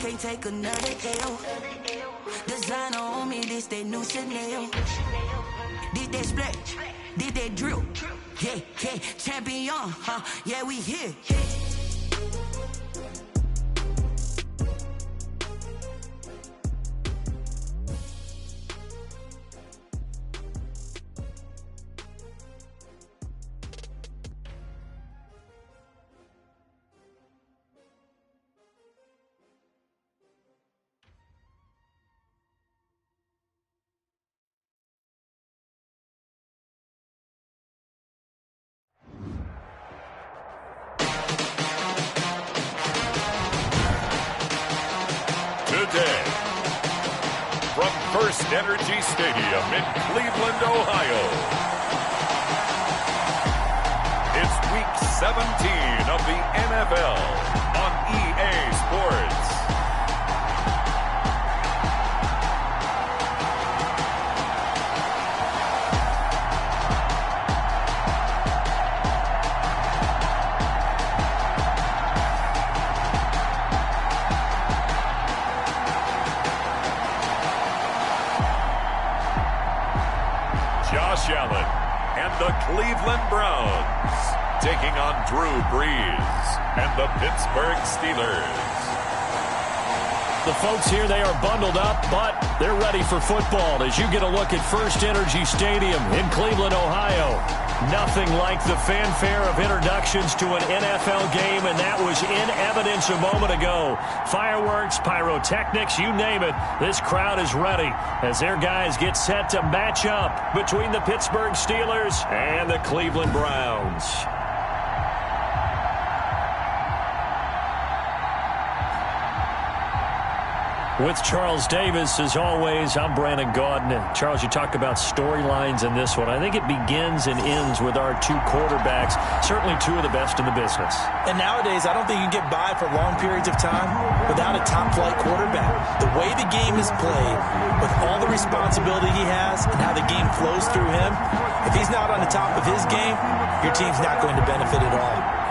can't take another L. Designer on me, this they new Chanel. Did they split? Did they drill? Yeah, yeah, champion, huh? Yeah, we here. Today, from First Energy Stadium in Cleveland, Ohio, it's Week 17 of the NFL on EA Sports. Josh Allen and the Cleveland Browns taking on Drew Brees and the Pittsburgh Steelers. The folks here, they are bundled up, but they're ready for football as you get a look at First Energy Stadium in Cleveland, Ohio. Nothing like the fanfare of introductions to an NFL game, and that was in evidence a moment ago. Fireworks, pyrotechnics, you name it. This crowd is ready as their guys get set to match up between the Pittsburgh Steelers and the Cleveland Browns. With Charles Davis, as always, I'm Brandon Gaudin. And Charles, you talked about storylines in this one. I think it begins and ends with our two quarterbacks, certainly two of the best in the business. And nowadays, I don't think you can get by for long periods of time without a top-flight quarterback. The way the game is played, with all the responsibility he has and how the game flows through him, if he's not on the top of his game, your team's not going to benefit at all.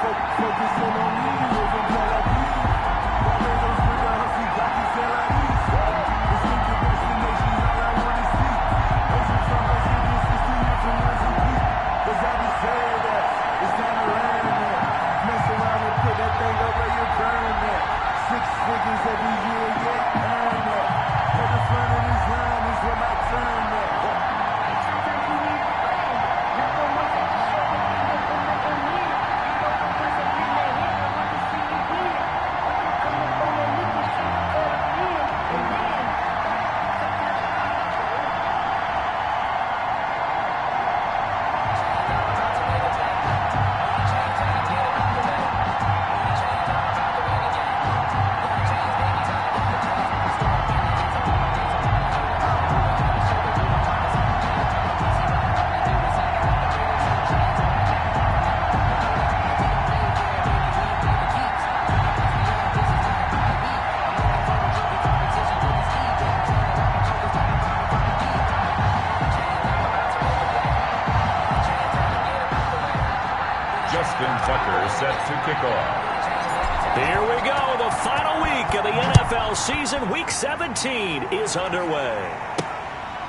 Set to kick off. Here we go. The final week of the NFL season. Week 17 is underway.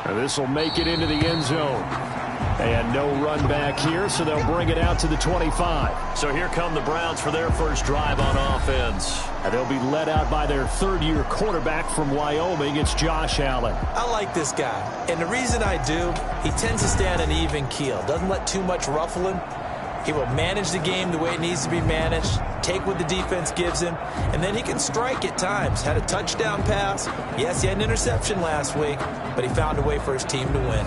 This will make it into the end zone. And no run back here, so they'll bring it out to the 25. So here come the Browns for their first drive on offense. And they'll be led out by their third-year quarterback from Wyoming. It's Josh Allen. I like this guy. And the reason I do, he tends to stay on an even keel. Doesn't let too much ruffle him. He will manage the game the way it needs to be managed, take what the defense gives him, and then he can strike at times. Had a touchdown pass. Yes, he had an interception last week, but he found a way for his team to win.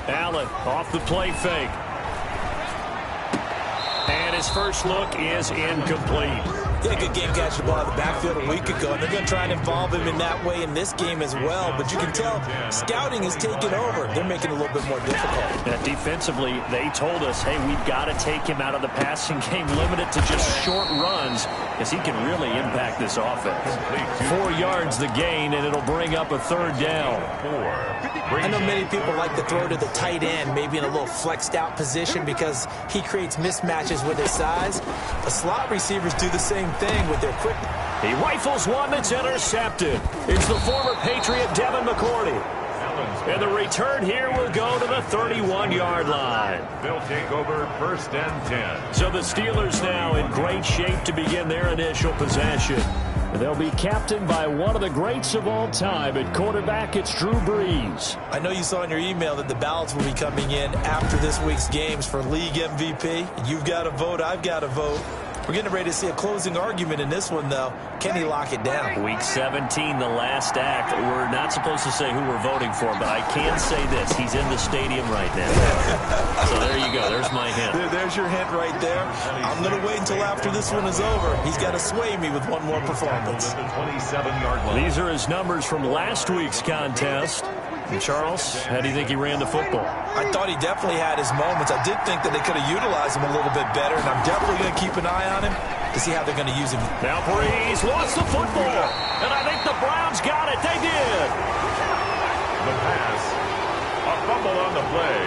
Allen off the play fake. And his first look is incomplete. Yeah, good game catching the ball out of the backfield a week ago, and they're going to try and involve him in that way in this game as well. But you can tell scouting is taking over. They're making it a little bit more difficult. Yeah, defensively, they told us, hey, we've got to take him out of the passing game, limit it to just short runs because he can really impact this offense. 4 yards the gain, and it'll bring up a third down. I know many people like to throw to the tight end, maybe in a little flexed out position because he creates mismatches with his size. The slot receivers do the same thing with their quickness. He rifles one that's intercepted. It's the former Patriot Devin McCourty. And the return here will go to the 31-yard line. They'll take over 1st and 10. So the Steelers now in great shape to begin their initial possession. They'll be captained by one of the greats of all time. At quarterback, it's Drew Brees. I know you saw in your email that the ballots will be coming in after this week's games for league MVP. You've got to vote. I've got to vote. We're getting ready to see a closing argument in this one, though. Can he lock it down? Week 17, the last act. We're not supposed to say who we're voting for, but I can say this. He's in the stadium right now. So there you go. There's my hint. There's your hint right there. I'm going to wait until after this one is over. He's got to sway me with one more performance. The 27-yard line. These are his numbers from last week's contest. And Charles, how do you think he ran the football? I thought he definitely had his moments. I did think that they could have utilized him a little bit better, and I'm definitely going to keep an eye on him to see how they're going to use him. Now Brees lost the football, and I think the Browns got it. They did. The pass. A fumble on the play.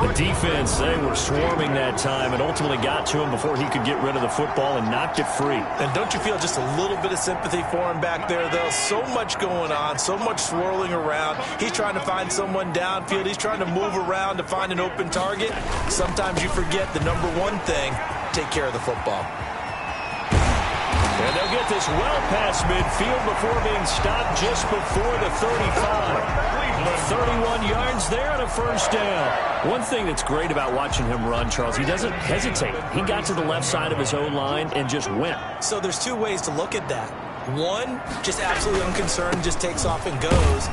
The defense, they were swarming that time and ultimately got to him before he could get rid of the football and knocked it free. And don't you feel just a little bit of sympathy for him back there, though? So much going on, so much swirling around. He's trying to find someone downfield. He's trying to move around to find an open target. Sometimes you forget the number one thing, take care of the football. And they'll get this well past midfield before being stopped just before the 35. 31 yards there and a first down. One thing that's great about watching him run, Charles, he doesn't hesitate. He got to the left side of his O-line and just went. So there's two ways to look at that. One, just absolutely unconcerned, just takes off and goes.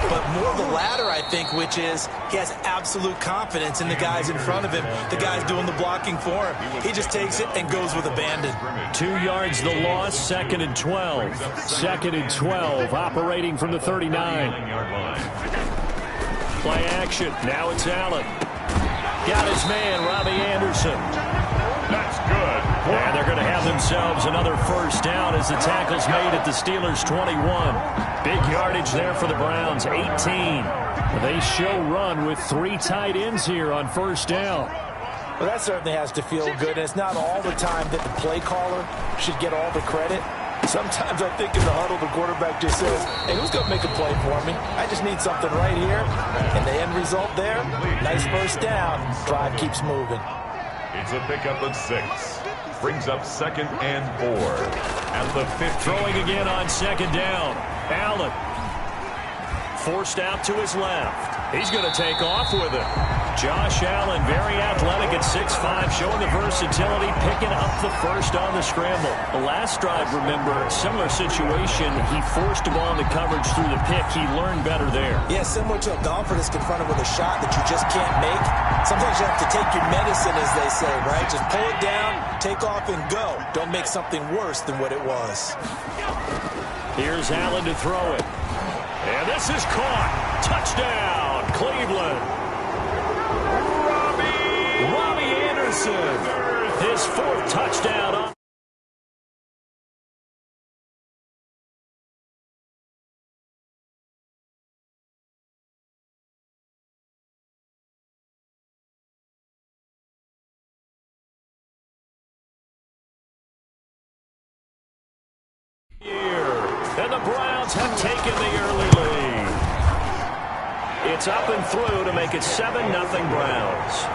But more the latter, I think, which is he has absolute confidence in the guys in front of him, the guys doing the blocking for him. He just takes it and goes with abandon. 2 yards the loss, 2nd and 12. 2nd and 12, operating from the 39. Play action, now it's Allen. Got his man, Robbie Anderson. That's good. And they're going to have themselves another first down as the tackle's made at the Steelers' 21. Big yardage there for the Browns, 18. They show run with 3 tight ends here on first down. Well, that certainly has to feel good, and it's not all the time that the play caller should get all the credit. Sometimes I think in the huddle, the quarterback just says, hey, who's going to make a play for me? I just need something right here. And the end result there, nice first down. Drive keeps moving. It's a pickup of 6. Brings up 2nd and 4. At the 15. Throwing again on 2nd down. Allen. Forced out to his left. He's going to take off with it. Josh Allen, very athletic at 6'5", showing the versatility, picking up the first on the scramble. The last drive, remember, similar situation. He forced the ball into coverage through the pick. He learned better there. Yeah, similar to a golfer that's confronted with a shot that you just can't make. Sometimes you have to take your medicine, as they say, right? Just pull it down, take off, and go. Don't make something worse than what it was. Here's Allen to throw it. And this is caught. Touchdown, Cleveland. Robbie Anderson, his 4th touchdown on. And the Browns have taken the early lead. It's up and through to make it 7-0 Browns.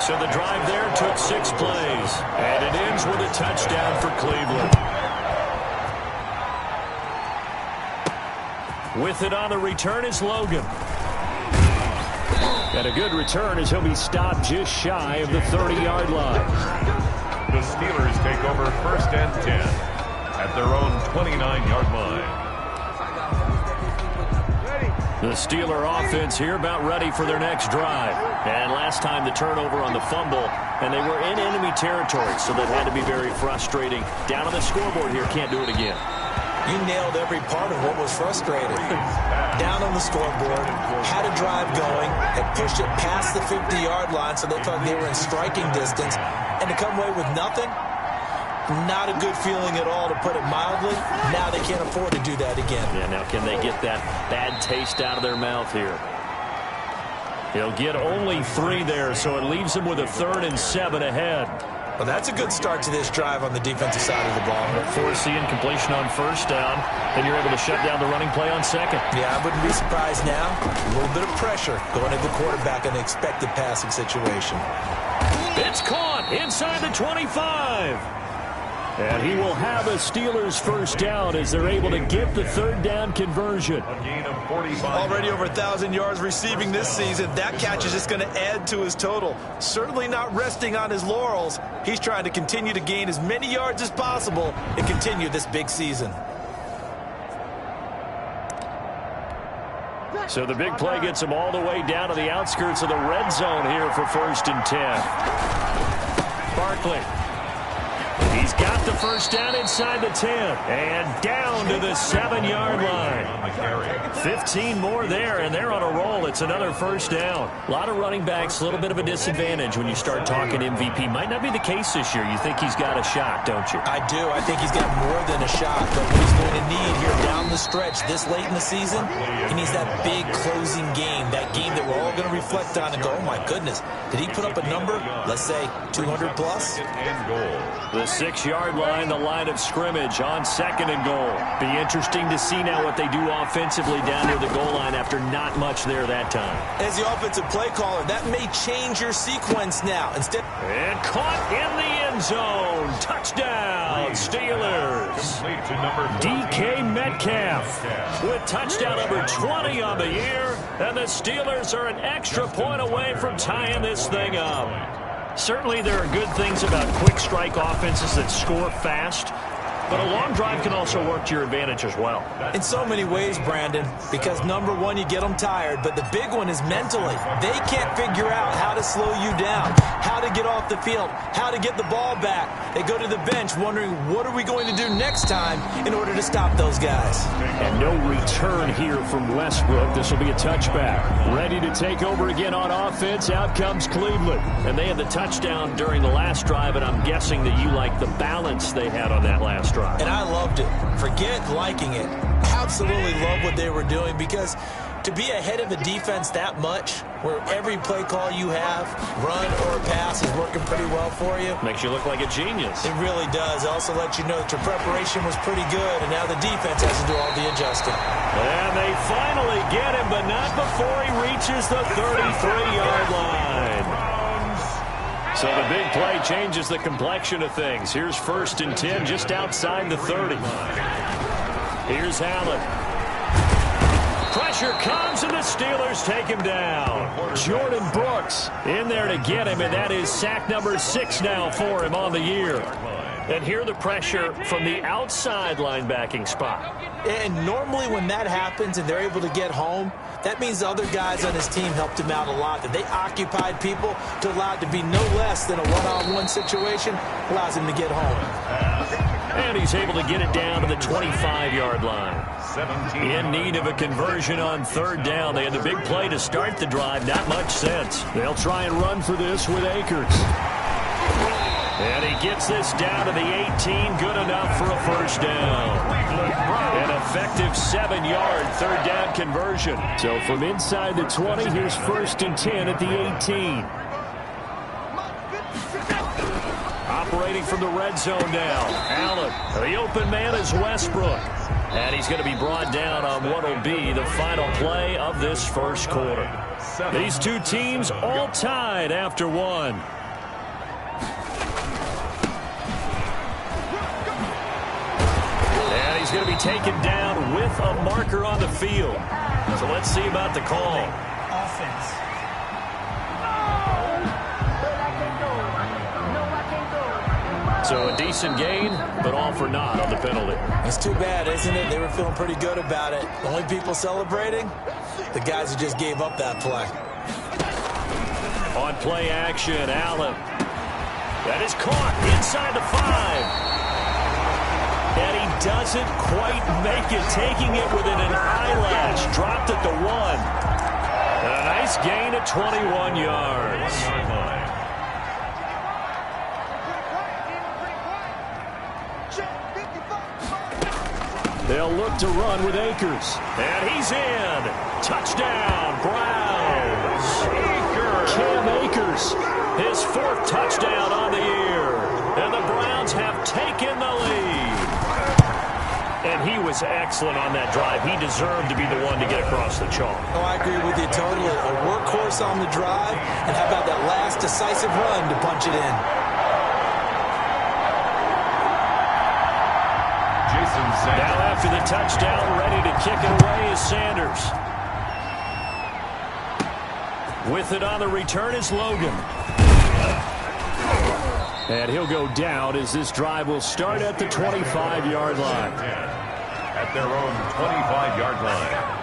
So the drive there took 6 plays, and it ends with a touchdown for Cleveland. With it on the return is Logan. And a good return as he'll be stopped just shy of the 30-yard line. The Steelers take over 1st and 10 at their own 29-yard line. The Steeler offense here about ready for their next drive. And last time the turnover on the fumble, and they were in enemy territory, so that had to be very frustrating. Down on the scoreboard here, can't do it again. You nailed every part of what was frustrating. Down on the scoreboard, had a drive going, had pushed it past the 50-yard line so they thought they were in striking distance, and to come away with nothing, Not a good feeling at all, to put it mildly. Now they can't afford to do that again. Yeah, now can they get that bad taste out of their mouth here? He'll get only 3 there, so it leaves him with a 3rd and 7 ahead. Well, that's a good start to this drive on the defensive side of the ball. Force the incompletion on 1st down, and you're able to shut down the running play on 2nd. Yeah, I wouldn't be surprised now. A little bit of pressure going to the quarterback in an expected passing situation. It's caught inside the 25. And he will have a Steelers 1st down as they're able to get the 3rd down conversion. Already over 1,000 yards receiving this season. That catch is just going to add to his total. Certainly not resting on his laurels. He's trying to continue to gain as many yards as possible and continue this big season. So the big play gets him all the way down to the outskirts of the red zone here for 1st and 10. Barkley. He's got the 1st down inside the 10 and down to the 7-yard line. 15 more there, and they're on a roll. It's another 1st down. A lot of running backs, a little bit of a disadvantage when you start talking MVP. Might not be the case this year. You think he's got a shot, don't you? I do. I think he's got more than a shot, but what he's going to need here down the stretch this late in the season, he needs that big closing game, that game that we're all going to reflect on and go, oh my goodness, did he put up a number, let's say 200 plus? The 6-yard line, the line of scrimmage on 2nd and goal. Be interesting to see now what they do offensively down near the goal line after not much there that time. As the offensive play caller, that may change your sequence now. Instead, and caught in the end zone. Touchdown, Steelers. DK Metcalf with touchdown number 20 on the year. And the Steelers are an extra point away from tying this thing up. Certainly there are good things about quick strike offenses that score fast, but a long drive can also work to your advantage as well. In so many ways, Brandon, because number one, you get them tired, but the big one is mentally. They can't figure out how to slow you down, how to get off the field, how to get the ball back. They go to the bench wondering, what are we going to do next time in order to stop those guys? And no return here from Westbrook. This will be a touchback. Ready to take over again on offense. Out comes Cleveland. And they had the touchdown during the last drive, and I'm guessing that you like the balance they had on that last drive. And I loved it. Forget liking it. Absolutely love what they were doing, because to be ahead of a defense that much, where every play call you have, run or pass, is working pretty well for you. Makes you look like a genius. It really does. It also lets you know that your preparation was pretty good, and now the defense has to do all the adjusting. And they finally get him, but not before he reaches the 33-yard line. So the big play changes the complexion of things. Here's 1st and 10 just outside the 30. Here's Allen. Pressure comes, and the Steelers take him down. Jordan Brooks in there to get him, and that is sack number 6 now for him on the year. And here the pressure from the outside linebacking spot. And normally when that happens and they're able to get home, that means the other guys on his team helped him out a lot. That they occupied people to allow it to be no less than a one-on-one situation, allows him to get home. And he's able to get it down to the 25-yard line. In need of a conversion on 3rd down. They had the big play to start the drive. Not much sense. They'll try and run for this with Akers. And he gets this down to the 18. Good enough for a 1st down. An effective 7-yard 3rd down conversion. So from inside the 20, here's 1st and 10 at the 18. Operating from the red zone now. Allen. The open man is Westbrook. And he's going to be brought down on what will be the final play of this 1st quarter. These two teams all tied after one. And he's going to be taken down with a marker on the field. So let's see about the call. Offense. So a decent gain, but all for naught on the penalty. It's too bad, isn't it? They were feeling pretty good about it. The only people celebrating, the guys who just gave up that play. On play action, Allen. That is caught inside the 5. And he doesn't quite make it, taking it within an eyelash. Dropped at the 1. And a nice gain of 21 yards. They'll look to run with Akers. And he's in. Touchdown, Browns. Cam Akers, his 4th touchdown on the year. And the Browns have taken the lead. And he was excellent on that drive. He deserved to be the one to get across the chalk. Oh, I agree with you totally. A workhorse on the drive. And how about that last decisive run to punch it in? Now after the touchdown, ready to kick it away is Sanders. With it on the return is Logan. And he'll go down as this drive will start at the 25-yard line. At their own 25-yard line.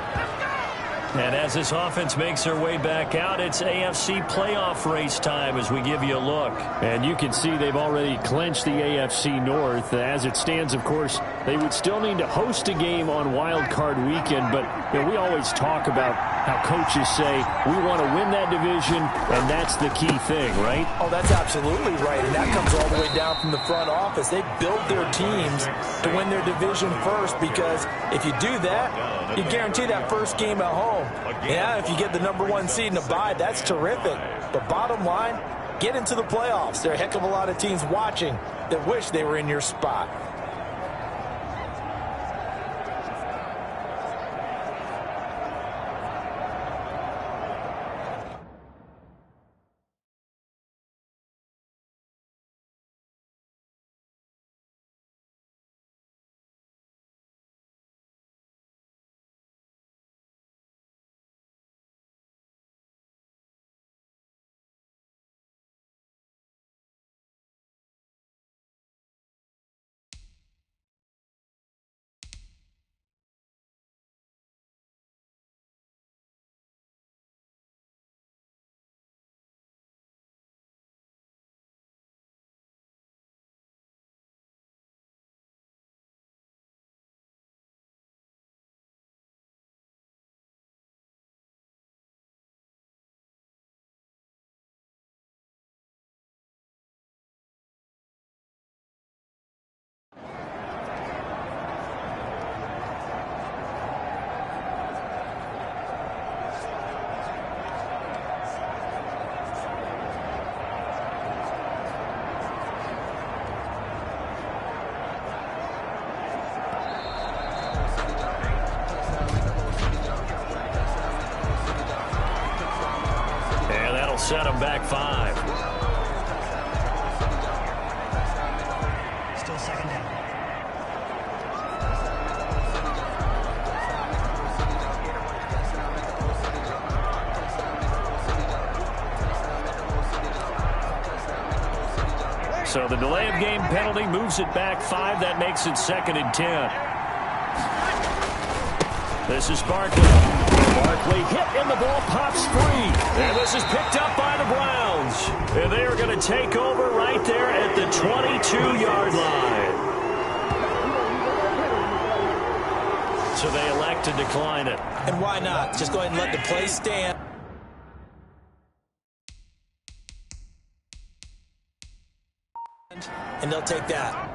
And as this offense makes their way back out, it's AFC playoff race time as we give you a look. And you can see they've already clinched the AFC North. As it stands, of course, they would still need to host a game on Wild Card Weekend. But we always talk about how coaches say we want to win that division, and that's the key thing, right? Oh, that's absolutely right. And that comes all the way down from the front office. They build their teams to win their division first, because if you do that, you guarantee that first game at home. Yeah, if you get the #1 seed in a bye, that's terrific. But bottom line, get into the playoffs. There are a heck of a lot of teams watching that wish they were in your spot. Set him back 5. Still second down. So the delay of game penalty moves it back 5. That makes it 2nd and 10. This is Barkley. Barkley hit and the ball pops free. And this is picked up by the Browns. And they are going to take over right there at the 22-yard line. So they elect to decline it. And why not? Just go ahead and let the play stand. And they'll take that.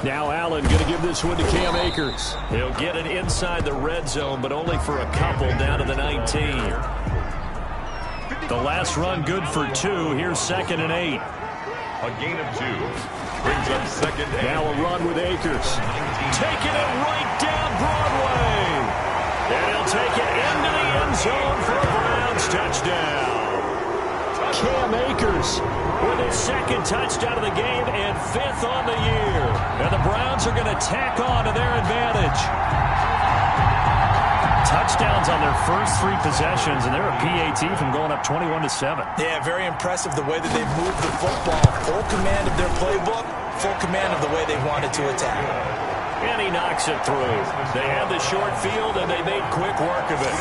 Now Allen going to give this one to Cam Akers. He'll get it inside the red zone, but only for a couple down to the 19. The last run good for 2. Here's 2nd and 8. A gain of 2 brings up 2nd and 8. Now a run with Akers. Taking it right down Broadway. And he'll take it into the end zone for a Browns touchdown. Cam Akers with his 2nd touchdown of the game and 5th on the year. And the Browns are going to tack on to their advantage. touchdowns on their first 3 possessions, and they're a PAT from going up 21-7. Yeah, very impressive the way that they've moved the football. Full command of their playbook, full command of the way they wanted to attack. And he knocks it through. They had the short field, and they made quick work of it.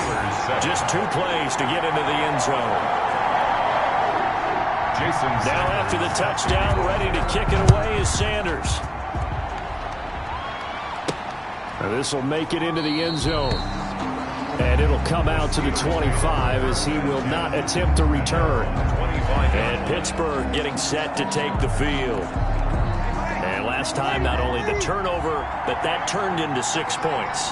Just 2 plays to get into the end zone. Now after the touchdown, ready to kick it away is Sanders. This will make it into the end zone. And it'll come out to the 25 as he will not attempt to return. And Pittsburgh getting set to take the field. And last time, not only the turnover, but that turned into 6 points.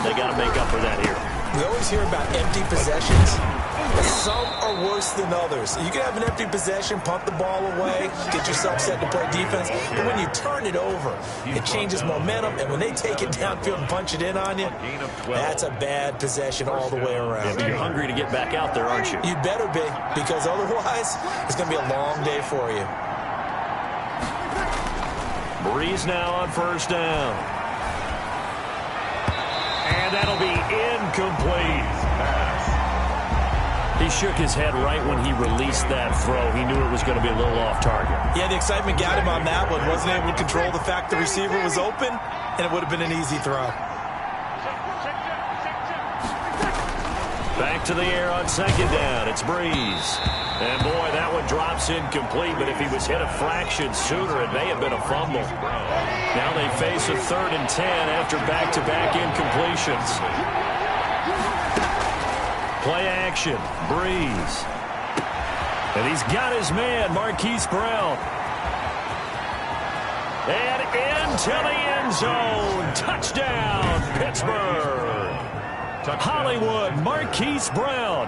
They got to make up for that here. We always hear about empty possessions. Some are worse than others. You can have an empty possession, punt the ball away, get yourself set to play defense. But when you turn it over, it changes momentum. And when they take it downfield and punch it in on you, that's a bad possession all the way around. Yeah, but you're hungry to get back out there, aren't you? You'd better be, because otherwise, it's going to be a long day for you. Breeze now on first down. And that'll be incomplete. He shook his head right when he released that throw. He knew it was going to be a little off target. Yeah, the excitement got him on that one. Wasn't able to control the fact the receiver was open, and it would have been an easy throw. Back to the air on second down. It's Breeze. And, boy, that one drops incomplete, but if he was hit a fraction sooner, it may have been a fumble. Now they face a 3rd and 10 after back-to-back incompletions. Play action, Breeze. And he's got his man, Marquise Brown. And into the end zone. Touchdown, Pittsburgh. Hollywood, Marquise Brown.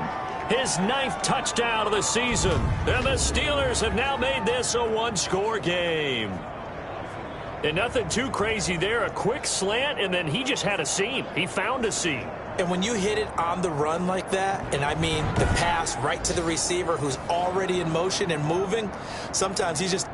His 9th touchdown of the season. And the Steelers have now made this a 1-score game. And nothing too crazy there. A quick slant, and then he just had a seam. He found a seam. And when you hit it on the run like that, and I mean the pass right to the receiver who's already in motion and moving, sometimes he just...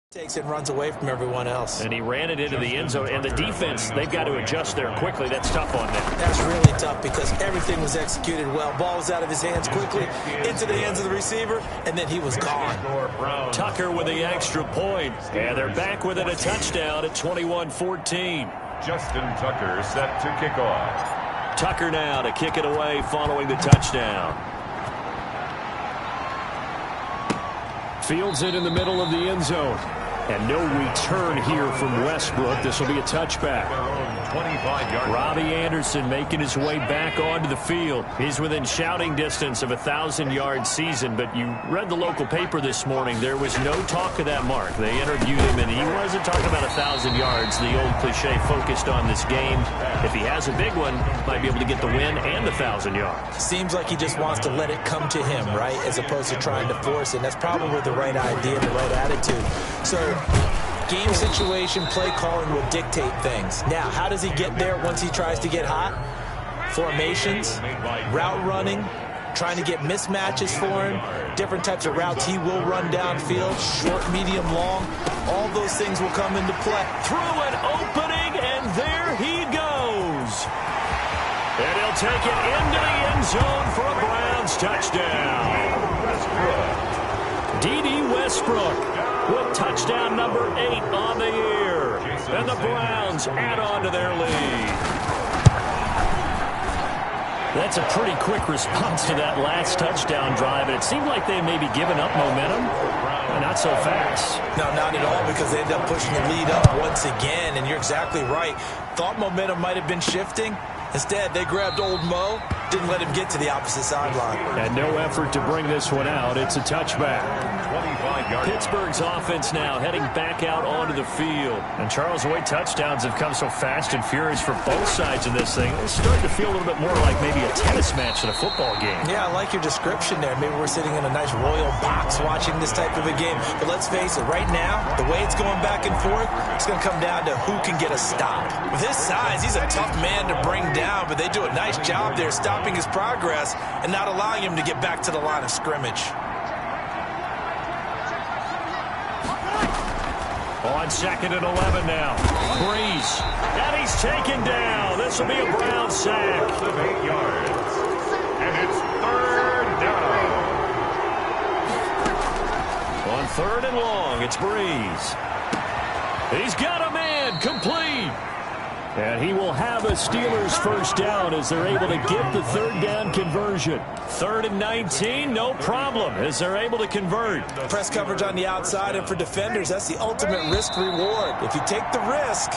takes it and runs away from everyone else. And he ran it into the end zone. And the defense, they've got to adjust there quickly. That's tough on them. That's really tough because everything was executed well. Ball was out of his hands quickly into the hands of the receiver, and then he was gone. Tucker with the extra point. And they're back within a touchdown at 21-14. Justin Tucker set to kick off. Tucker now to kick it away following the touchdown. Fields it in the middle of the end zone. And no return here from Westbrook. This will be a touchback. 25-yard. Robbie Anderson making his way back onto the field. He's within shouting distance of a 1,000-yard season, but you read the local paper this morning. There was no talk of that mark. They interviewed him, and he wasn't talking about 1,000 yards. The old cliche focused on this game. If he has a big one, might be able to get the win and the 1,000 yards. Seems like he just wants to let it come to him, right, as opposed to trying to force it. And that's probably the right idea, the right attitude. So game situation, play calling will dictate things. Now, how does he get there once he tries to get hot? Formations, route running, trying to get mismatches for him, different types of routes he will run downfield, short, medium, long. All those things will come into play. Through an opening, and there he goes. And he'll take it into the end zone for a Browns touchdown. D.D. Westbrook with touchdown number 8 on the year. And the Browns add on to their lead. That's a pretty quick response to that last touchdown drive. And it seemed like they may be giving up momentum. Not so fast. No, not at all, because they end up pushing the lead up once again. And you're exactly right. Thought momentum might have been shifting. Instead, they grabbed old Mo didn't let him get to the opposite sideline. And no effort to bring this one out. It's a touchback. Pittsburgh's offense now heading back out onto the field. And Charles, the way touchdowns have come so fast and furious for both sides of this thing, it's starting to feel a little bit more like maybe a tennis match than a football game. Yeah, I like your description there. Maybe we're sitting in a nice royal box watching this type of a game. But let's face it, right now, the way it's going back and forth, it's going to come down to who can get a stop. With his size, he's a tough man to bring down, but they do a nice job there stopping his progress and not allowing him to get back to the line of scrimmage. On 2nd and 11 now. Breeze. And he's taken down. This will be a Brown sack. 8 yards. And it's 3rd down. On 3rd and long, it's Breeze. He's got a man. Complete. And he will have a Steelers first down as they're able to get the 3rd down conversion. 3rd and 19, no problem as they're able to convert. Press coverage on the outside, and for defenders, that's the ultimate risk-reward. If you take the risk,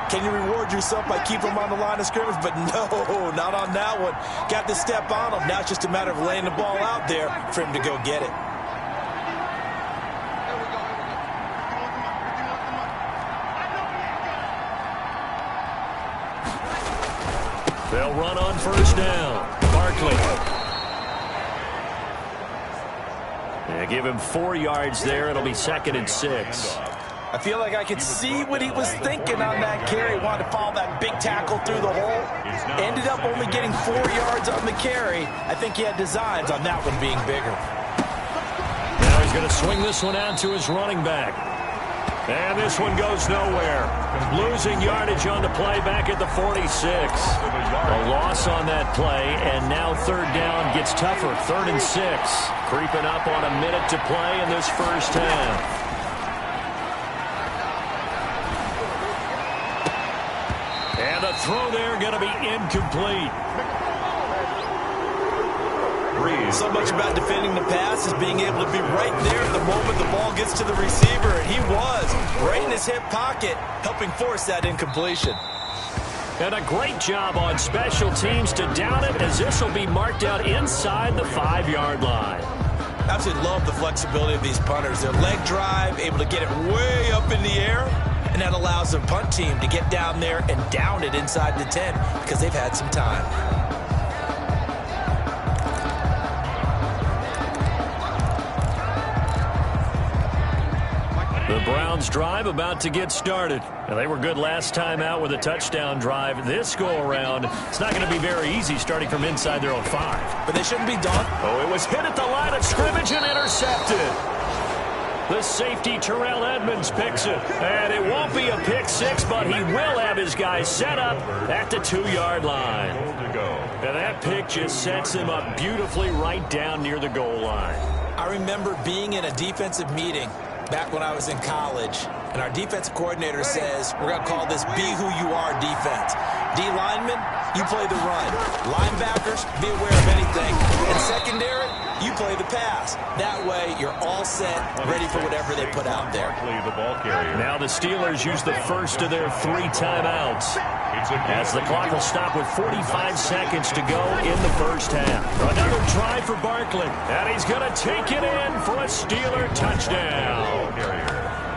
can you reward yourself by keeping them on the line of scrimmage? But no, not on that one. Got to step on him. Now it's just a matter of laying the ball out there for him to go get it. They'll run on first down. Barkley. They give him 4 yards there. It'll be 2nd and 6. I feel like I could see what he was thinking on that carry. Wanted to follow that big tackle through the hole. Ended up only getting 4 yards on the carry. I think he had designs on that one being bigger. Now he's going to swing this one out to his running back. And this one goes nowhere. Losing yardage on the play back at the 46. A loss on that play, and now 3rd down gets tougher. 3rd and 6. Creeping up on a minute to play in this first half. And the throw there going to be incomplete. So much about defending the pass is being able to be right there at the moment the ball gets to the receiver, and he was right in his hip pocket, helping force that incompletion. And a great job on special teams to down it, as this will be marked out inside the 5-yard line. Absolutely love the flexibility of these punters. Their leg drive, able to get it way up in the air, and that allows the punt team to get down there and down it inside the 10 because they've had some time. The Browns drive about to get started. Now, they were good last time out with a touchdown drive. This go-around, it's not going to be very easy starting from inside their own 5. But they shouldn't be done. Oh, it was hit at the line of scrimmage and intercepted. The safety, Terrell Edmonds, picks it. And it won't be a pick 6, but he will have his guys set up at the 2-yard line. And that pick just sets him up beautifully right down near the goal line. I remember being in a defensive meeting back when I was in college, and our defensive coordinator says, we're going to call this be who you are defense. D linemen, you play the run. Linebackers, be aware of anything. And secondary, you play the pass. That way, you're all set, ready for whatever they put out there. Now the Steelers use the first of their 3 timeouts, as the clock will stop with 45 seconds to go in the first half. Another try for Barkley, and he's going to take it in for a Steeler touchdown.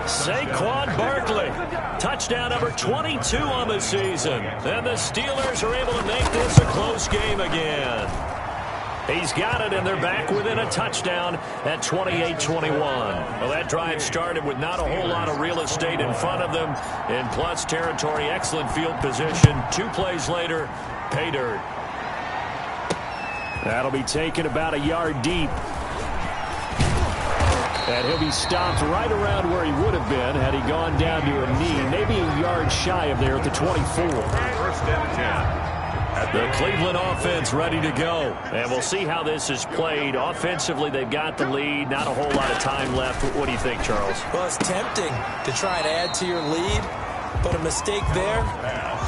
Saquon Barkley, touchdown number 22 on the season. And the Steelers are able to make this a close game again. He's got it, and they're back within a touchdown at 28-21. Well, that drive started with not a whole lot of real estate in front of them. In plus territory, excellent field position. 2 plays later, pay dirt. That'll be taken about a yard deep. And he'll be stopped right around where he would have been had he gone down to a knee, maybe a yard shy of there at the 24. First and 10. The Cleveland offense ready to go. And we'll see how this is played. Offensively, they've got the lead. Not a whole lot of time left. What do you think, Charles? Well, it's tempting to try and add to your lead, but a mistake there,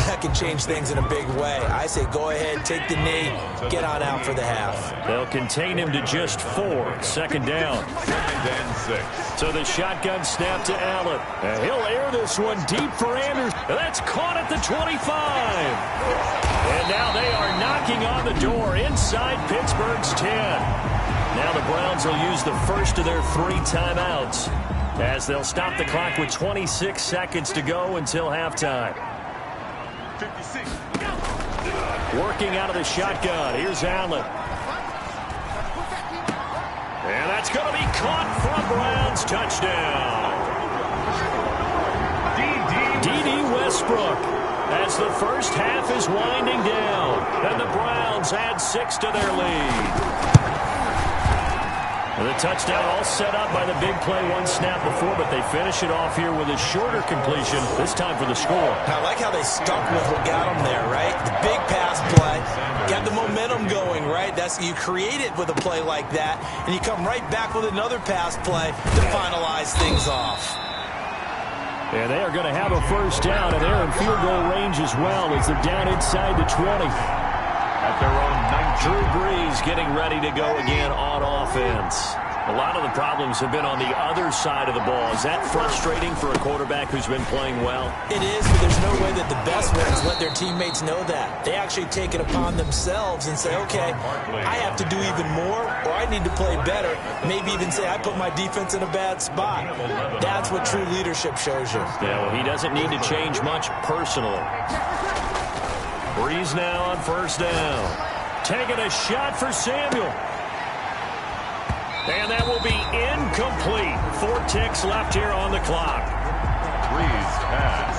that can change things in a big way. I say go ahead, take the knee, get on out for the half. They'll contain him to just 4. Second down. 2nd and 6. So the shotgun snap to Allen. And he'll air this one deep for Anderson. And that's caught at the 25. And now they are not knocking on the door inside Pittsburgh's 10. Now the Browns will use the first of their 3 timeouts as they'll stop the clock with 26 seconds to go until halftime. 56. Working out of the shotgun. Here's Allen. And that's going to be caught for a Browns touchdown. D.D. Westbrook as the first half is winding down. And the Browns add 6 to their lead. The touchdown all set up by the big play 1 snap before, but they finish it off here with a shorter completion, this time for the score. I like how they stuck with what got them there, right? The big pass play, got the momentum going, right? You create it with a play like that, and you come right back with another pass play to finalize things off. And they are going to have a first down, and they're in field goal range as well as they're down inside the 20. At their own 19. Drew Brees getting ready to go again on offense. A lot of the problems have been on the other side of the ball. Is that frustrating for a quarterback who's been playing well? It is, but there's no way that the best ones let their teammates know that. They actually take it upon themselves and say, okay, I have to do even more, or I need to play better. Maybe even say, I put my defense in a bad spot. That's what true leadership shows you. Yeah, well, he doesn't need to change much personally. Brees now on first down. Taking a shot for Samuel. And that will be incomplete. 4 ticks left here on the clock. Brees pass.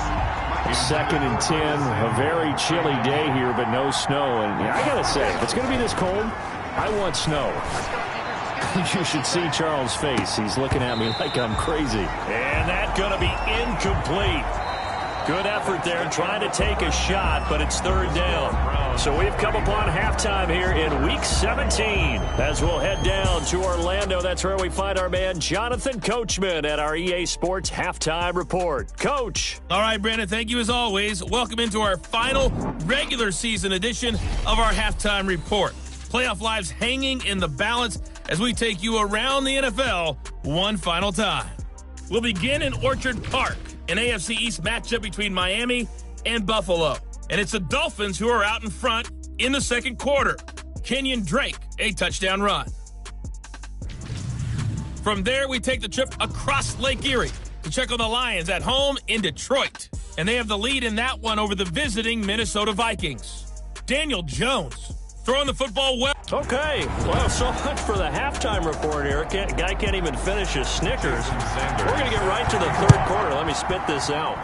2nd and 10. A very chilly day here, but no snow. And I got to say, if it's going to be this cold, I want snow. You should see Charles' face. He's looking at me like I'm crazy. And that's going to be incomplete. Good effort there trying to take a shot, but it's 3rd down. So we've come upon halftime here in Week 17. As we'll head down to Orlando, that's where we find our man Jonathan Coachman at our EA Sports Halftime Report. Coach. All right, Brandon, thank you as always. Welcome into our final regular season edition of our Halftime Report. Playoff lives hanging in the balance as we take you around the NFL one final time. We'll begin in Orchard Park, an AFC East matchup between Miami and Buffalo. And it's the Dolphins who are out in front in the second quarter. Kenyon Drake, a touchdown run. From there, we take the trip across Lake Erie to check on the Lions at home in Detroit. And they have the lead in that one over the visiting Minnesota Vikings. Daniel Jones throwing the football well. Okay, well, so much for the halftime report here. Guy can't even finish his Snickers. We're going to get right to the third quarter. Let me spit this out.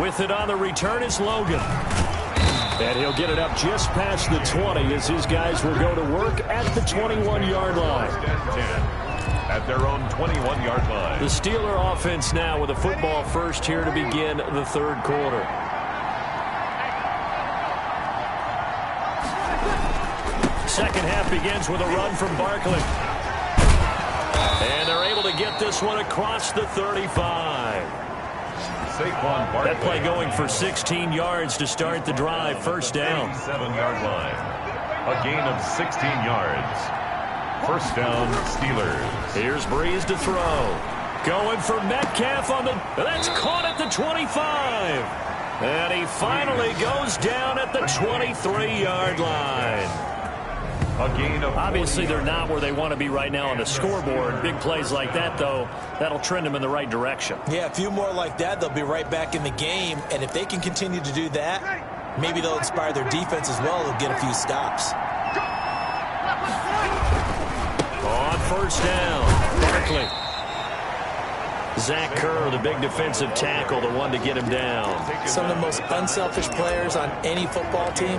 With it on the return is Logan. And he'll get it up just past the 20 as his guys will go to work at the 21-yard line. At their own 21-yard line. The Steeler offense now with a football first here to begin the third quarter. Second half begins with a run from Barkley. And they're able to get this one across the 35. That play going for 16 yards to start the drive. First down. 7-yard line. A gain of 16 yards. First down, Steelers. Here's Brees to throw. Going for Metcalf on the... That's caught at the 25. And he finally goes down at the 23-yard line. A gain of Obviously, they're not where they want to be right now on the scoreboard. Big plays like that, though, that'll trend them in the right direction. Yeah, a few more like that, they'll be right back in the game. And if they can continue to do that, maybe they'll inspire their defense as well. They'll get a few stops. On first down, Barkley. Zach Kerr, the big defensive tackle, the one to get him down. Some of the most unselfish players on any football team,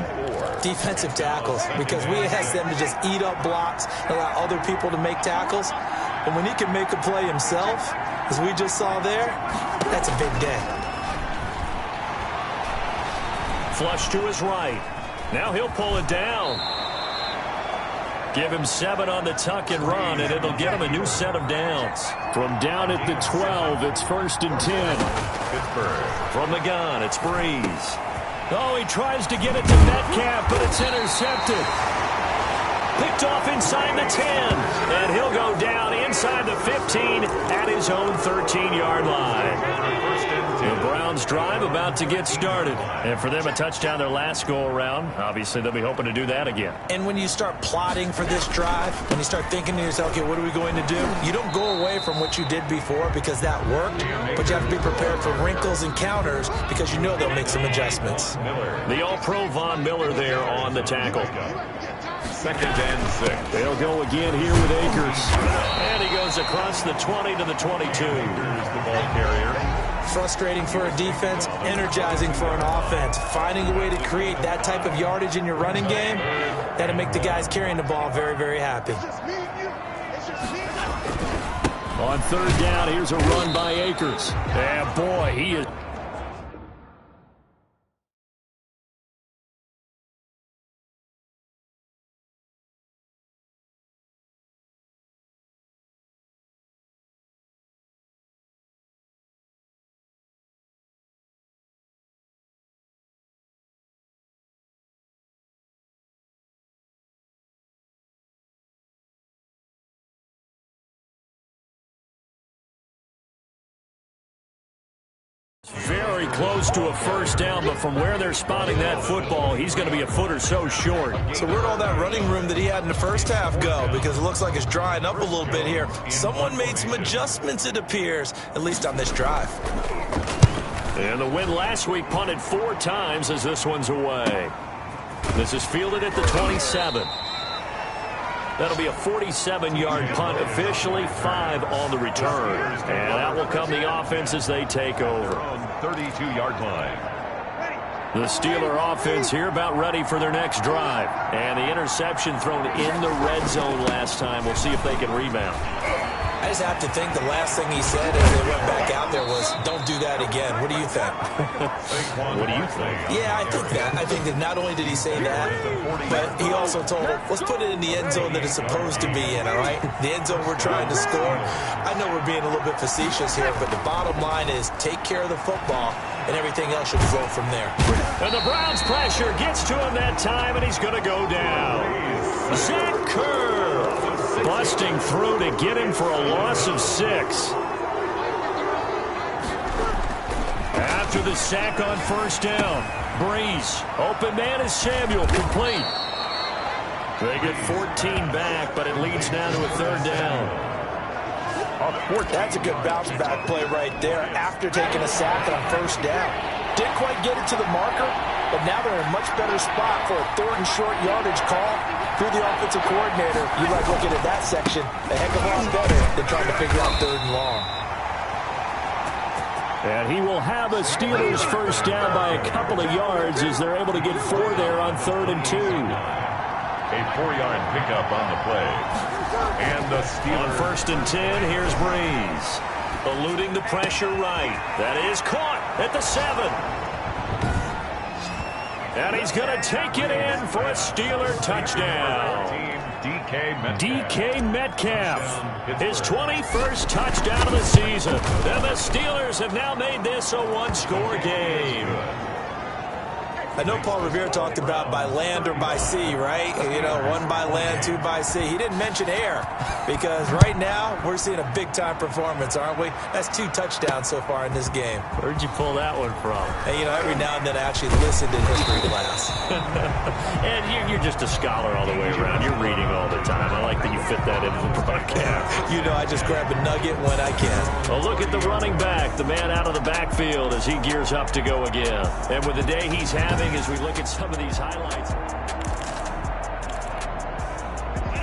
defensive tackles, because we ask them to just eat up blocks, allow other people to make tackles. And when he can make a play himself, as we just saw there, that's a big day. Flush to his right. Now he'll pull it down. Give him 7 on the tuck and run, and it'll get him a new set of downs. From down at the 12, it's 1st and 10. Pittsburgh. From the gun, it's Brees. Oh, he tries to get it to Metcalf, but it's intercepted. Picked off inside the 10, and he'll go down inside the 15 at his own 13-yard line. The Browns Browns drive about to get started. And for them, a touchdown their last go-around. Obviously, they'll be hoping to do that again. And when you start plotting for this drive, when you start thinking to yourself, okay, what are we going to do? You don't go away from what you did before because that worked, but you have to be prepared for wrinkles and counters because you know they'll make some adjustments. The All-Pro Von Miller there on the tackle. 2nd and 6. They'll go again here with Akers. And he goes across the 20 to the 22. Here's the ball carrier. Frustrating for a defense, energizing for an offense. Finding a way to create that type of yardage in your running game, that'll make the guys carrying the ball very, very happy. On 3rd down, here's a run by Akers. And boy, he is... very close to a 1st down, but from where they're spotting that football, he's going to be a foot or so short. So where'd all that running room that he had in the first half go? Because it looks like it's drying up a little bit here. Someone made some adjustments, it appears, at least on this drive. And the win last week punted 4 times as this one's away. This is fielded at the 27. That'll be a 47-yard punt, officially 5 on the return. And that will come the offense as they take over. 32-yard line. The Steeler offense here about ready for their next drive. And the interception thrown in the red zone last time. We'll see if they can rebound. I just have to think the last thing he said as they went back out there was, don't do that again. What do you think? What do you think? Yeah, I think that. I think that not only did he say that, but he also told him, let's put it in the end zone that it's supposed to be in, all right? The end zone we're trying to score. I know we're being a little bit facetious here, but the bottom line is take care of the football, and everything else should flow from there. And the Browns pressure gets to him that time, and he's going to go down. Zach Kerr busting through to get him for a loss of 6. After the sack on 1st down, Breeze. Open man is Samuel, complete. They get 14 back, but it leads now to a 3rd down. That's a good bounce back play right there after taking a sack on 1st down. Didn't quite get it to the marker, but now they're in a much better spot for a 3rd and short yardage call. Through the offensive coordinator, you like looking at that section a heck of a lot better than trying to figure out 3rd and long. And he will have a Steelers 1st down by a couple of yards as they're able to get 4 there on 3rd and 2. A 4-yard pickup on the play. And the Steelers. On 1st and 10, here's Breeze. Eluding the pressure right. That is caught at the 7. And he's going to take it in for a Steeler touchdown. DK Metcalf, his 21st touchdown of the season. And the Steelers have now made this a 1-score game. I know Paul Revere talked about by land or by sea, right? You know, 1 by land, 2 by sea. He didn't mention air because right now we're seeing a big-time performance, aren't we? That's 2 touchdowns so far in this game. Where'd you pull that one from? And, you know, every now and then I actually listened in history class. And you're just a scholar all the way around. You're reading all the time. I like that you fit that into the broadcast. You know, I just grab a nugget when I can. A look at the running back, the man out of the backfield as he gears up to go again. And with the day he's having, as we look at some of these highlights.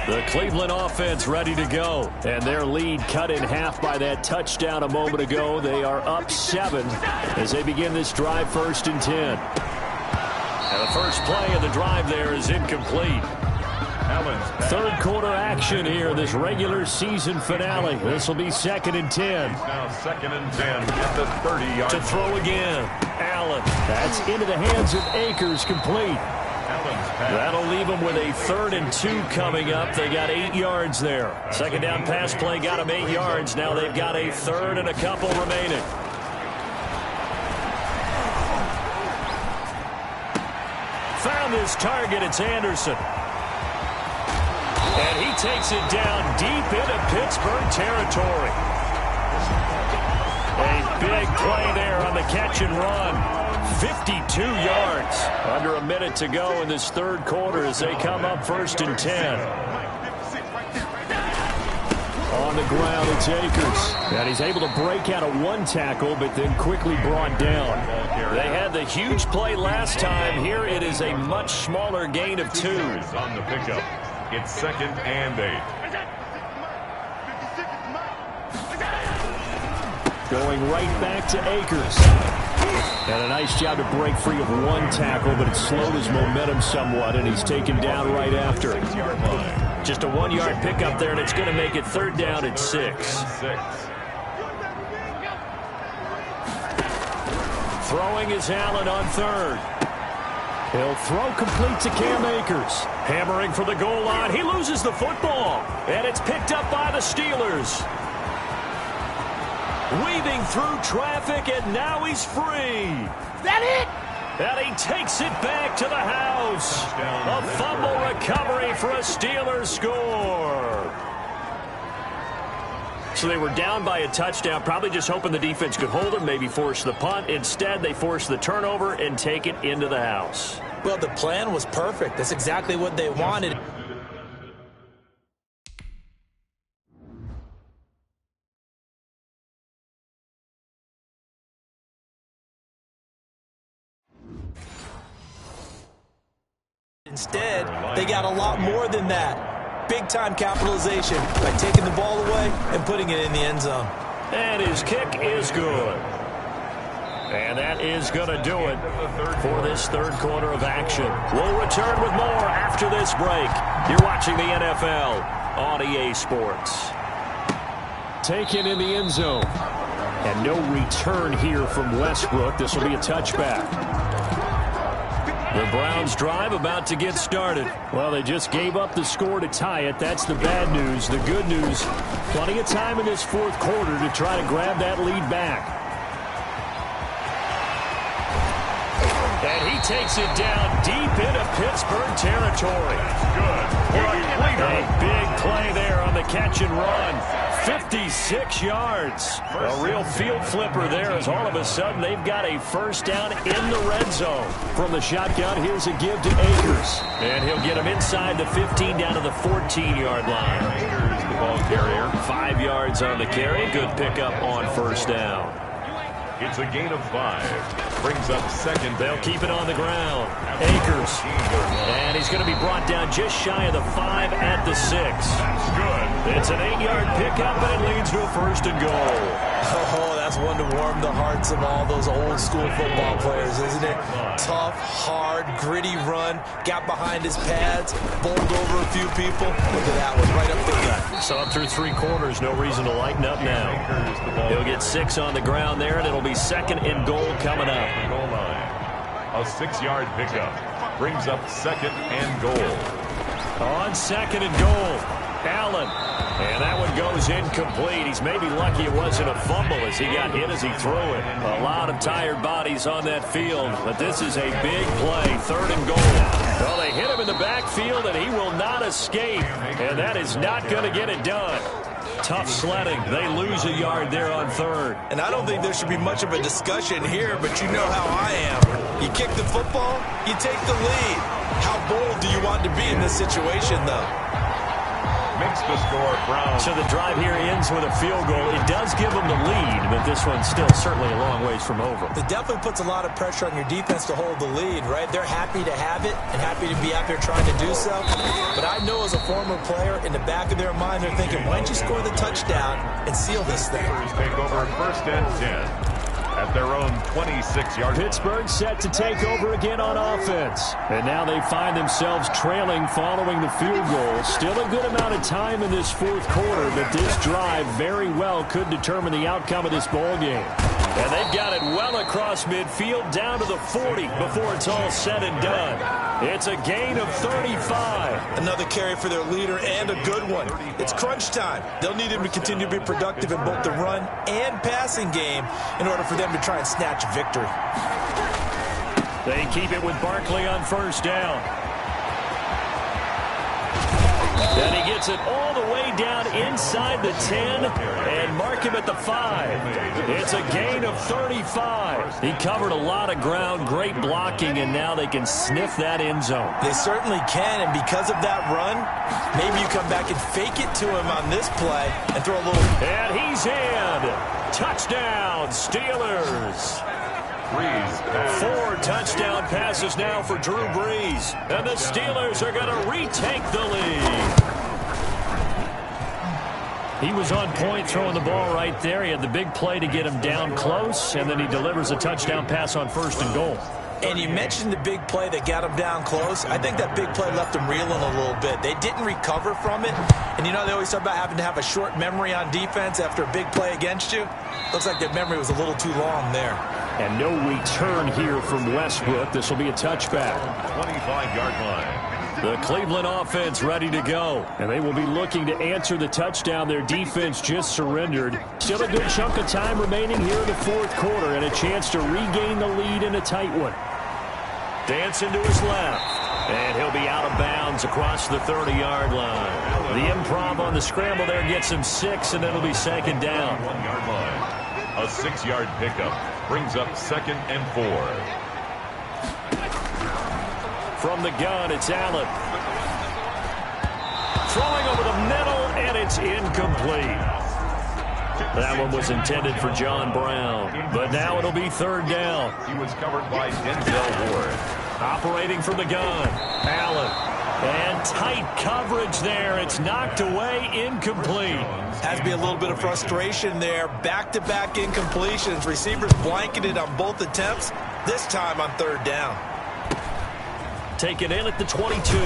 The Cleveland offense ready to go. And their lead cut in half by that touchdown a moment ago. They are up 7 as they begin this drive 1st and 10. And the first play of the drive there is incomplete. 3rd quarter action here, this regular season finale. This will be 2nd and 10. Now 2nd and 10 at the 30-yard. To throw again. Allen. That's into the hands of Akers, complete. That'll leave them with a 3rd and 2 coming up. They got 8 yards there. 2nd down pass play got them 8 yards. Now they've got a 3rd and a couple remaining. Found his target. It's Anderson. And he takes it down deep into Pittsburgh territory. A big play there on the catch and run. 52 yards. Under a minute to go in this third quarter as they come up 1st and 10. On the ground, it's Akers. And he's able to break out of one tackle, but then quickly brought down. They had the huge play last time. Here it is a much smaller gain of 2. On the pickup, it's 2nd and 8. Going right back to Akers. And a nice job to break free of one tackle, but it slowed his momentum somewhat, and he's taken down right after. Just a 1-yard pickup there, and it's going to make it 3rd down and 6. Throwing is Allen on 3rd. He'll throw complete to Cam Akers. Hammering for the goal line. He loses the football, and it's picked up by the Steelers. Weaving through traffic, and now he's free. Is that it? And he takes it back to the house. A fumble recovery for a Steelers score. So they were down by a touchdown, probably just hoping the defense could hold them, maybe force the punt. Instead, they force the turnover and take it into the house. Well, the plan was perfect. That's exactly what they wanted. Instead, they got a lot more than that. Big-time capitalization by taking the ball away and putting it in the end zone. And his kick is good. And that is going to do it for this third quarter of action. We'll return with more after this break. You're watching the NFL on EA Sports. Taken in the end zone. And no return here from Westbrook. This will be a touchback. The Browns drive about to get started. Well, they just gave up the score to tie it. That's the bad news. The good news, plenty of time in this fourth quarter to try to grab that lead back. And he takes it down deep into Pittsburgh territory. Good. A big play there on the catch and run. 56 yards. A real field flipper there as all of a sudden they've got a first down in the red zone. From the shotgun, here's a give to Akers. And he'll get him inside the 15 down to the 14-yard line. Akers, the ball carrier. 5 yards on the carry. Good pickup on first down. It's a gain of 5. Brings up second. They'll keep it on the ground. Akers. And he's going to be brought down just shy of the 5 at the 6. That's good. It's an 8-yard pickup, and it leads to a first and goal. Oh, that's one to warm the hearts of all those old-school football players, isn't it? Tough, hard, gritty run. Got behind his pads, bowled over a few people. Look at that one, right up the gut. So up through 3 quarters, no reason to lighten up now. He'll get 6 on the ground there, and it'll be second and goal coming up. Goal line. A 6-yard pickup. Brings up second and goal. On second and goal, Allen. And that one goes incomplete. He's maybe lucky it wasn't a fumble as he got hit as he threw it. A lot of tired bodies on that field, but this is a big play, third and goal. Well, they hit him in the backfield, and he will not escape. And that is not going to get it done. Tough sledding. They lose a yard there on third. And I don't think there should be much of a discussion here, but you know how I am. You kick the football, you take the lead. How bold do you want to be in this situation, though? Makes the score Browns. So the drive here ends with a field goal. It does give them the lead, but this one's still certainly a long ways from over. It definitely puts a lot of pressure on your defense to hold the lead, right? They're happy to have it and happy to be out there trying to do so. But I know as a former player, in the back of their mind, they're thinking, why don't you score the touchdown and seal this thing? Take over first and 10. At their own 26-yard. Pittsburgh set to take over again on offense. And now they find themselves trailing following the field goal. Still a good amount of time in this fourth quarter, but this drive very well could determine the outcome of this ball game. And they've got it well across midfield down to the 40 before it's all said and done. It's a gain of 35. Another carry for their leader and a good one. It's crunch time. They'll need him to continue to be productive in both the run and passing game in order for them to try and snatch victory. They keep it with Barkley on first down. And he gets it all the way down inside the 10 and mark him at the 5. It's a gain of 35. He covered a lot of ground, great blocking, and now they can sniff that end zone. They certainly can, and because of that run, maybe you come back and fake it to him on this play and throw a little. And he's in. Touchdown, Steelers. 4 touchdown passes now for Drew Brees. And the Steelers are going to retake the lead. He was on point throwing the ball right there. He had the big play to get him down close, and then he delivers a touchdown pass on 1st and goal. And you mentioned the big play that got him down close. I think that big play left him reeling a little bit. They didn't recover from it. And you know, they always talk about having to have a short memory on defense after a big play against you. Looks like their memory was a little too long there. And no return here from Westbrook. This will be a touchback. 25-yard line. The Cleveland offense ready to go. And they will be looking to answer the touchdown their defense just surrendered. Still a good chunk of time remaining here in the 4th quarter and a chance to regain the lead in a tight one. Dancing to his left. And he'll be out of bounds across the 30-yard line. The improv on the scramble there gets him 6, and it'll be 2nd down. 1-yard line. A 6-yard pickup brings up 2nd and 4. From the gun, it's Allen. Throwing over the middle, and it's incomplete. That one was intended for John Brown, but now it'll be 3rd down. He was covered by Denzel Ward. Operating from the gun, Allen. And tight coverage there. It's knocked away, incomplete. Has to be a little bit of frustration there. Back-to-back incompletions. Receivers blanketed on both attempts, this time on 3rd down. Taken in at the 22.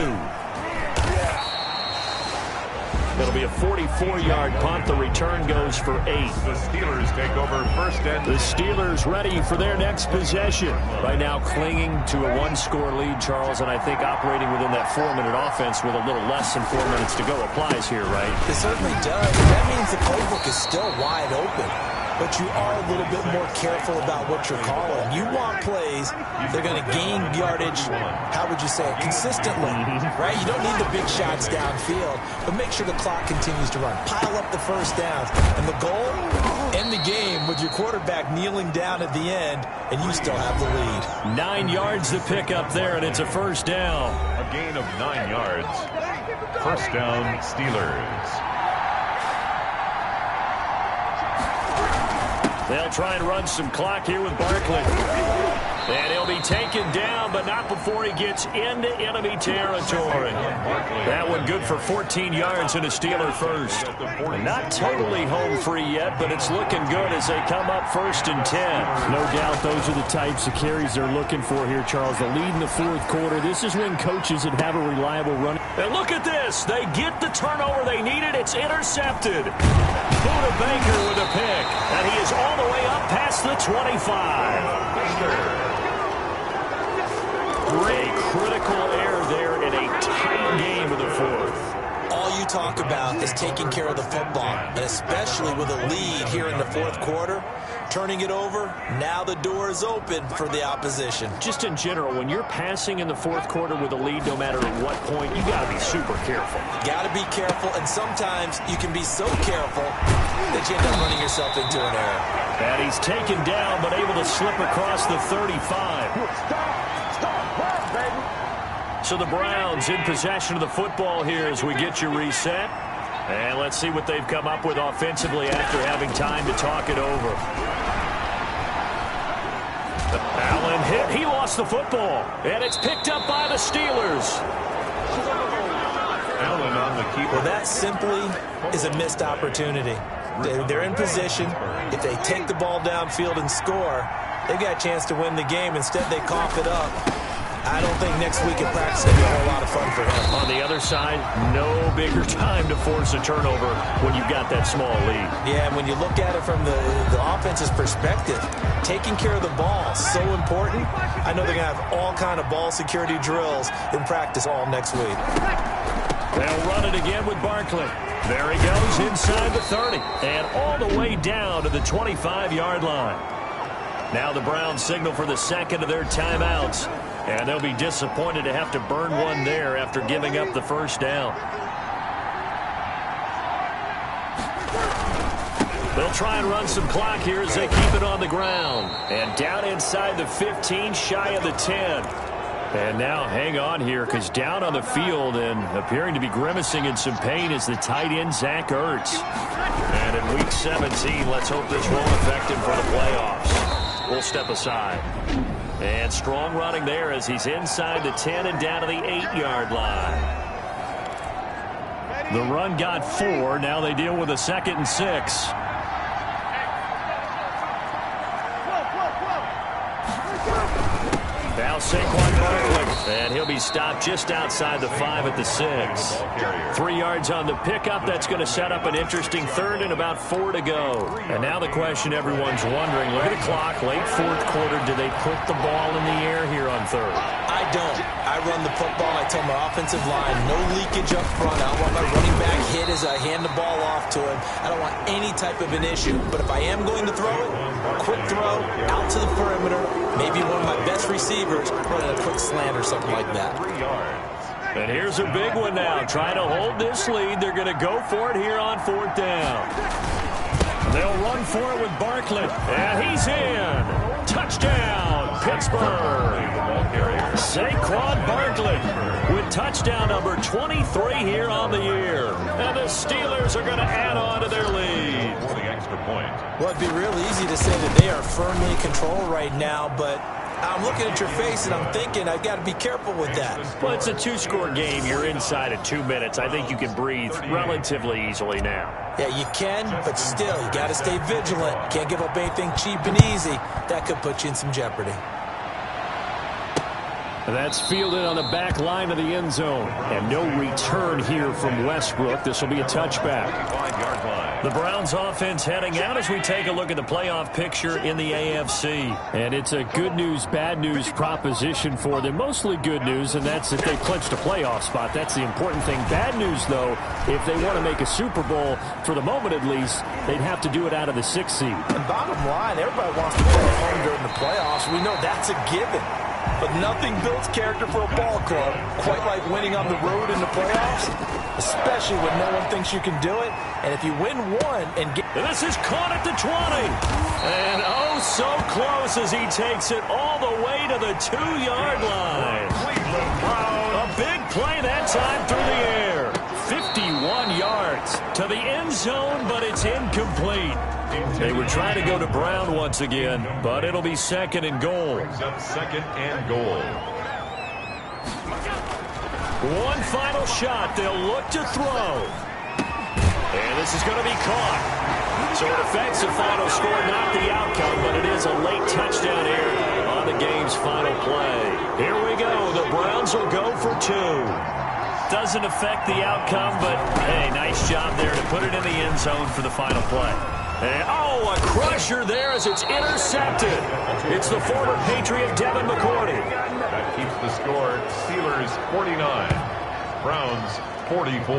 It'll be a 44-yard punt. The return goes for 8. The Steelers take over 1st and... The Steelers ready for their next possession. Right now clinging to a 1-score lead, Charles, and I think operating within that 4-minute offense with a little less than 4 minutes to go applies here, right? It certainly does. That means the playbook is still wide open. But you are a little bit more careful about what you're calling. You want plays, they're going to gain yardage, how would you say it, consistently, right? You don't need the big shots downfield, but make sure the clock continues to run. Pile up the 1st downs. And the goal, end the game with your quarterback kneeling down at the end, and you still have the lead. 9 yards to pick up there, and it's a 1st down. A gain of 9 yards. 1st down, Steelers. They'll try and run some clock here with Barkley. And he'll be taken down, but not before he gets into enemy territory. That one good for 14 yards and a Steeler first. Not totally home free yet, but it's looking good as they come up 1st and 10. No doubt those are the types of carries they're looking for here, Charles. The lead in the 4th quarter. This is when coaches that have a reliable run. And look at this. They get the turnover they needed. It's intercepted. Buda Baker with a pick. And he is all the way up past the 25. Great critical error there in a tight game of the 4th. All you talk about is taking care of the football, and especially with a lead here in the 4th quarter. Turning it over, now the door is open for the opposition. Just in general, when you're passing in the 4th quarter with a lead, no matter at what point, you got to be super careful. Got to be careful, and sometimes you can be so careful that you end up running yourself into an error. And he's taken down, but able to slip across the 35. So the Browns in possession of the football here as we get you reset. And let's see what they've come up with offensively after having time to talk it over. Allen hit. He lost the football. And it's picked up by the Steelers. Allen on the keeper. Well, that simply is a missed opportunity. They're in position. If they take the ball downfield and score, they've got a chance to win the game. Instead, they cough it up. I don't think next week in practice will be a whole lot of fun for him. On the other side, no bigger time to force a turnover when you've got that small lead. Yeah, and when you look at it from the offense's perspective, taking care of the ball is so important. I know they're going to have all kind of ball security drills in practice all next week. They'll run it again with Barkley. There he goes inside the 30 and all the way down to the 25-yard line. Now the Browns signal for the 2nd of their timeouts. And they'll be disappointed to have to burn one there after giving up the 1st down. They'll try and run some clock here as they keep it on the ground. And down inside the 15, shy of the 10. And now hang on here because down on the field and appearing to be grimacing in some pain is the tight end, Zach Ertz. And in Week 17, let's hope this won't affect him for the playoffs. We'll step aside. And strong running there as he's inside the 10 and down to the 8-yard line. The run got 4. Now they deal with a 2nd and 6. Now Saquon Barkley, and he'll be stopped just outside the 5 at the 6. 3 yards on the pickup. That's going to set up an interesting 3rd and about 4 to go. And now the question everyone's wondering, look at the clock, late 4th quarter, do they put the ball in the air here on 3rd? I don't. I run the football. I tell my offensive line, no leakage up front. I don't want my running back hit as I hand the ball off to him. I don't want any type of an issue. But if I am going to throw it, quick throw, out to the perimeter, maybe one of my best receivers running a quick slant or something like that. And here's a big one now. Trying to hold this lead. They're going to go for it here on 4th down. They'll run for it with Barkley. And he's in. Touchdown, Pittsburgh. Saquon Barkley with touchdown number 23 here on the year. And the Steelers are going to add on to their lead. Well, it'd be real easy to say that they are firmly in control right now, but I'm looking at your face and I'm thinking I've got to be careful with that. Well, it's a 2-score game. You're inside of 2 minutes. I think you can breathe relatively easily now. Yeah, you can, but still, you got to stay vigilant. You can't give up anything cheap and easy. That could put you in some jeopardy. That's fielded on the back line of the end zone. And no return here from Westbrook. This will be a touchback. The Browns offense heading out as we take a look at the playoff picture in the AFC. And it's a good news, bad news proposition for them. Mostly good news, and that's if they clinched a playoff spot. That's the important thing. Bad news, though, if they want to make a Super Bowl, for the moment at least, they'd have to do it out of the 6th seed. And bottom line, everybody wants to play at home during the playoffs. We know that's a given. But nothing builds character for a ball club quite like winning on the road in the playoffs, especially when no one thinks you can do it. And if you win one and get... This is caught at the 20. And oh, so close as he takes it all the way to the 2-yard line. A big play that time through the air. 51 yards to the end zone, but it's incomplete. They would try to go to Brown once again, but it'll be 2nd and goal. Brings up 2nd and goal. One final shot. They'll look to throw. And this is going to be caught. So it affects the final score, not the outcome, but it is a late touchdown here on the game's final play. Here we go. The Browns will go for 2. Doesn't affect the outcome, but, hey, nice job there to put it in the end zone for the final play. And, oh, a crusher there as it's intercepted. It's the former Patriot Devin McCourty. That keeps the score Steelers 49, Browns 44.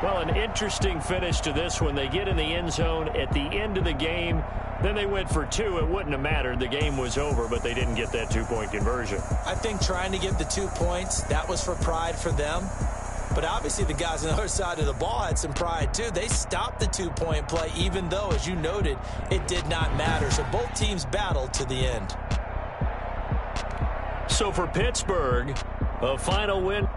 Well, an interesting finish to this one. They get in the end zone at the end of the game. Then they went for 2. It wouldn't have mattered. The game was over, but they didn't get that 2-point conversion. I think trying to get the 2 points, that was for pride for them. But obviously the guys on the other side of the ball had some pride too. They stopped the 2-point play, even though, as you noted, it did not matter. So both teams battled to the end. So for Pittsburgh, a final win.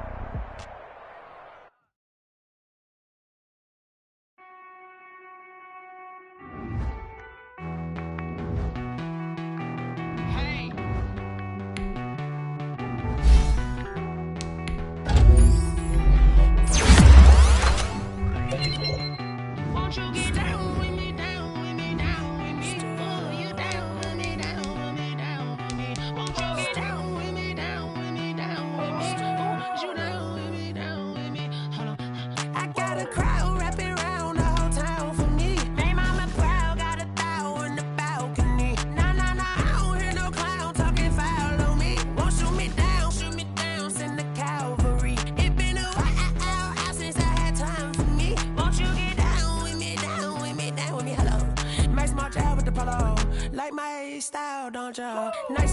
Like my style, don't you? Nice